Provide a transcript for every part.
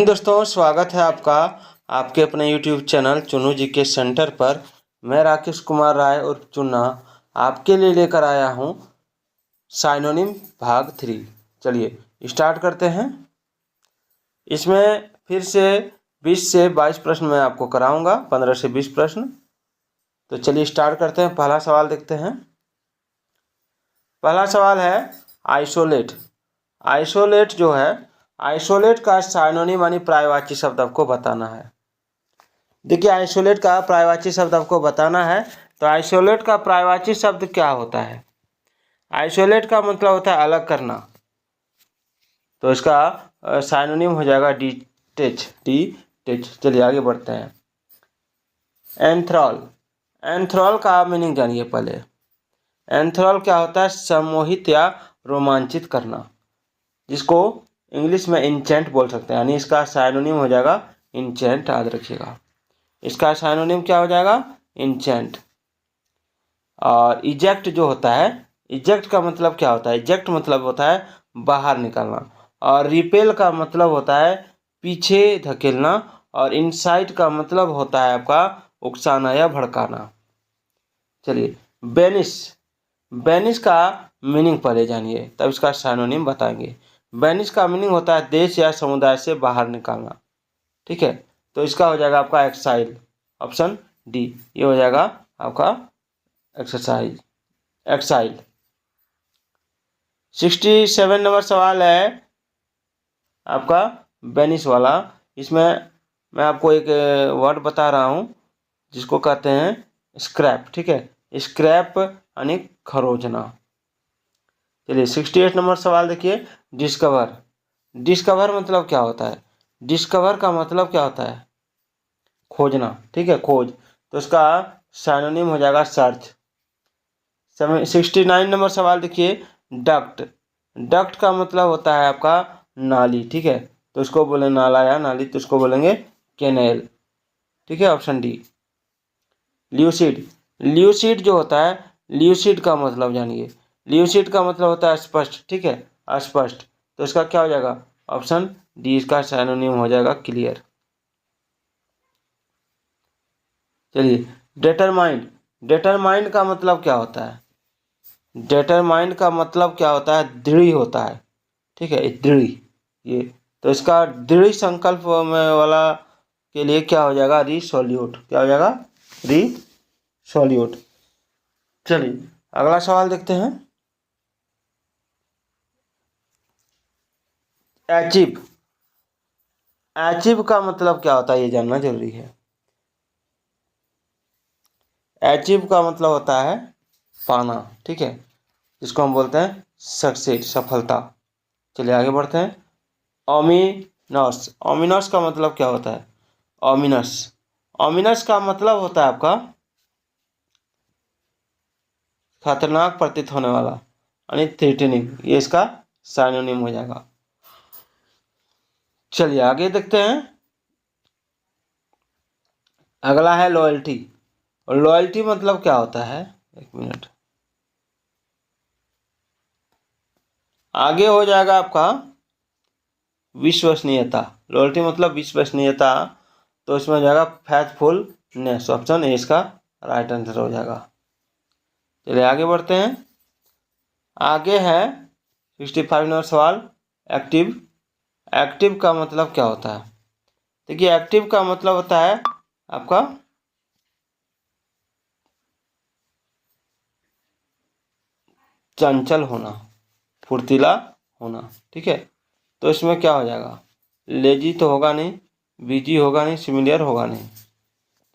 दोस्तों, स्वागत है आपका आपके अपने YouTube चैनल चुनू जी के सेंटर पर। मैं राकेश कुमार राय और चुन्ना आपके लिए लेकर आया हूँ साइनोनिम भाग 3। चलिए स्टार्ट करते हैं। इसमें फिर से 20 से 22 प्रश्न मैं आपको कराऊंगा, 15 से 20 प्रश्न। तो चलिए स्टार्ट करते हैं। पहला सवाल देखते हैं। पहला सवाल है आइसोलेट। आइसोलेट जो है, आइसोलेट का साइनोनिम यानी पर्यायवाची शब्द आपको बताना है। देखिए, आइसोलेट का पर्यायवाची शब्द आपको बताना है। तो आइसोलेट का पर्यायवाची शब्द क्या होता है? आइसोलेट का मतलब होता है अलग करना। तो इसका साइनोनिम हो जाएगा डिटेच। डिटेच। चलिए आगे बढ़ते हैं। एंथ्रॉल। एंथ्रॉल का मीनिंग जानिए पहले। एंथ्रॉल क्या होता है? सम्मोहित या रोमांचित करना, जिसको इंग्लिश में इंचेंट बोल सकते हैं। यानी इसका साइनोनिम हो जाएगा इंचेंट। याद रखिएगा, इसका साइनोनिम क्या हो जाएगा? इंचेंट। और इजेक्ट जो होता है, इजेक्ट का मतलब क्या होता है? इजेक्ट मतलब होता है बाहर निकालना। और रिपेल का मतलब होता है पीछे धकेलना। और इनसाइट का मतलब होता है आपका उकसाना या भड़काना। चलिए, बेनिश। बेनिश का मीनिंग पहले जानिए, तब इसका साइनोनिम बताएंगे। बेनिश का मीनिंग होता है देश या समुदाय से बाहर निकालना। ठीक है, तो इसका हो जाएगा आपका एक्साइल। ऑप्शन डी, ये हो जाएगा आपका एक्सरसाइज एक्साइल। 67 नंबर सवाल है आपका बेनिश वाला। इसमें मैं आपको एक वर्ड बता रहा हूँ जिसको कहते हैं स्क्रैप। ठीक है, स्क्रैप यानी खरोचना। चलिए 68 नंबर सवाल देखिए। डिस्कवर। डिस्कवर मतलब क्या होता है? डिस्कवर का मतलब क्या होता है? खोजना। ठीक है, खोज। तो इसका साइनोनिम हो जाएगा सर्च। 69 नंबर सवाल देखिए। डक्ट। डक्ट का मतलब होता है आपका नाली। ठीक है, तो इसको बोले नाला या नाली, तो इसको बोलेंगे कैनेल। ठीक है, ऑप्शन डी। ल्यूसिड। ल्यूसिड जो होता है, ल्यूसिड का मतलब जानिए। ल्यूसिड का मतलब होता है स्पष्ट। ठीक है, अस्पष्ट। तो इसका क्या हो जाएगा? ऑप्शन डी, इसका साइनोनिम हो जाएगा क्लियर। चलिए, डिटरमाइंड। डिटरमाइंड का मतलब क्या होता है? डिटरमाइंड का मतलब क्या होता है? दृढ़ होता है। ठीक है, दृढ़। ये तो इसका दृढ़ संकल्प में वाला के लिए क्या हो जाएगा? रिसोल्यूट। क्या हो जाएगा? रिसोल्यूट। चलिए अगला सवाल देखते हैं। अचीव। अचीव का मतलब क्या होता है, ये जानना जरूरी है। अचीव का मतलब होता है पाना। ठीक है, जिसको हम बोलते हैं सक्सेस, सफलता। चलिए आगे बढ़ते हैं। ओमिनस। ओमिनस का मतलब क्या होता है? ओमिनस। ओमिनस का मतलब होता है आपका खतरनाक प्रतीत होने वाला, यानी थ्रेटनिंग। ये इसका साइनोनिम हो जाएगा। चलिए आगे देखते हैं। अगला है लॉयल्टी। और लॉयल्टी मतलब क्या होता है? एक मिनट, आगे हो जाएगा आपका विश्वसनीयता। लॉयल्टी मतलब विश्वसनीयता। तो इसमें हो जाएगा फैथफुलनेस। ऑप्शन ए इसका राइट आंसर हो जाएगा। चलिए आगे बढ़ते हैं। आगे है 65 नंबर सवाल। एक्टिव। एक्टिव का मतलब क्या होता है? देखिए, एक्टिव का मतलब होता है आपका चंचल होना, फुर्तीला होना। ठीक है, तो इसमें क्या हो जाएगा? लेजी तो होगा नहीं, बिजी होगा नहीं, सिमिलियर होगा नहीं,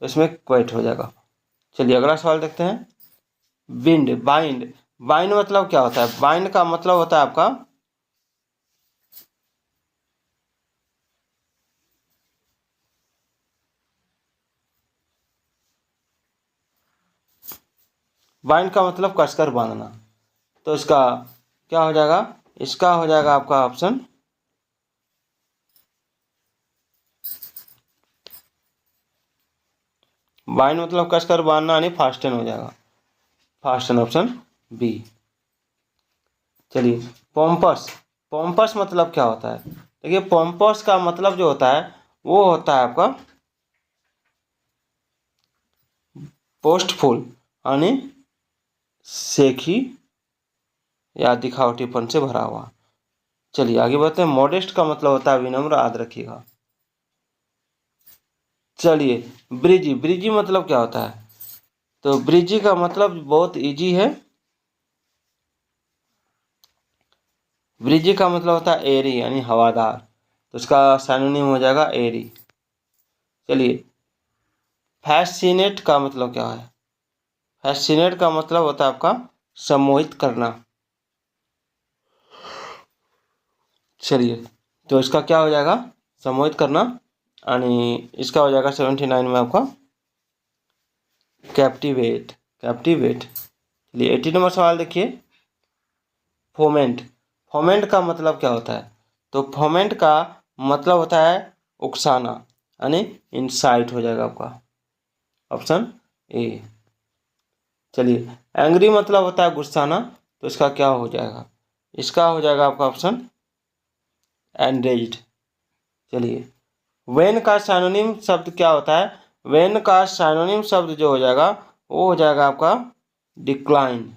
तो इसमें क्वाइट हो जाएगा। चलिए अगला सवाल देखते हैं। बिंड। बाइंड। बाइंड मतलब क्या होता है? बाइंड का मतलब होता है आपका बाइंड का मतलब कसकर बांधना। तो इसका क्या हो जाएगा? इसका हो जाएगा आपका ऑप्शन बाइंड मतलब कसकर बांधना, यानी फास्टन हो जाएगा। Fasten, option B. चलिए, पोम्पस। पोम्पस मतलब क्या होता है? देखिए पॉम्पस का मतलब जो होता है वो होता है आपका पोस्टफुल, यानी शेखी या दिखावटीपन से भरा हुआ। चलिए आगे बढ़ते हैं। मॉडेस्ट का मतलब होता है विनम्र, याद रखिएगा। चलिए ब्रिजी, ब्रिजी मतलब क्या होता है? तो ब्रिजी का मतलब बहुत इजी है। ब्रिजी का मतलब होता है एरी, यानी हवादार, तो इसका सिनोनिम हो जाएगा एरी। चलिए फैसिनेट का मतलब क्या है? फैसिनेट का मतलब होता है आपका सम्मोहित करना। चलिए तो इसका क्या हो जाएगा? सम्मोहित करना, यानी इसका हो जाएगा 79 में आपका कैप्टिवेट, कैप्टिवेट। चलिए 80 नंबर सवाल देखिए। फोमेंट, फोमेंट का मतलब क्या होता है? तो फोमेंट का मतलब होता है उकसाना, यानी इंसाइट हो जाएगा आपका ऑप्शन ए। चलिए एंग्री मतलब होता है गुस्साना, तो इसका क्या हो जाएगा? इसका हो जाएगा आपका ऑप्शन एनरेज्ड। चलिए वेन का साइनोनिम शब्द क्या होता है? वेन का साइनोनिम शब्द जो हो जाएगा वो हो जाएगा आपका डिक्लाइन।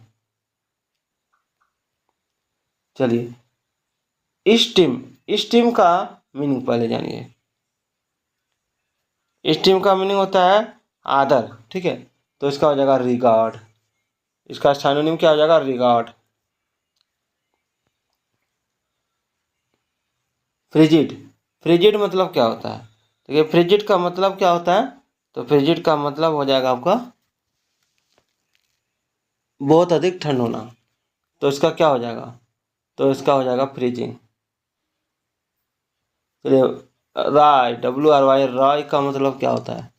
चलिए स्टीम, स्टीम का मीनिंग पहले जानिए। स्टीम का मीनिंग होता है आदर, ठीक है, तो इसका हो जाएगा रिगार्ड। इसका सिनोनिम क्या हो जाएगा? रिगार्ड। फ्रिजिड, फ्रिजिड मतलब क्या होता है? देखिए फ्रिजिड का मतलब क्या होता है? तो फ्रिजिड का मतलब हो जाएगा आपका बहुत अधिक ठंड होना, तो इसका क्या हो जाएगा? तो इसका हो जाएगा फ्रीजिंग। चलिए राय, WRY, राय का मतलब क्या होता है?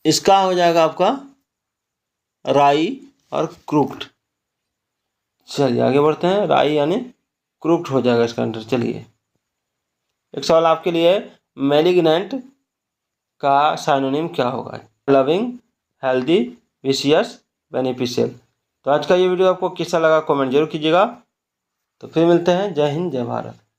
इसका हो जाएगा आपका राई और क्रूक्ड। चलिए आगे बढ़ते हैं। राई यानी क्रूक्ड हो जाएगा इसका आंसर। चलिए एक सवाल आपके लिए, मेलिग्नेंट का साइनोनिम क्या होगा? Loving, healthy, vicious, beneficial. तो आज का ये वीडियो आपको कैसा लगा कमेंट जरूर कीजिएगा। तो फिर मिलते हैं। जय हिंद, जय भारत।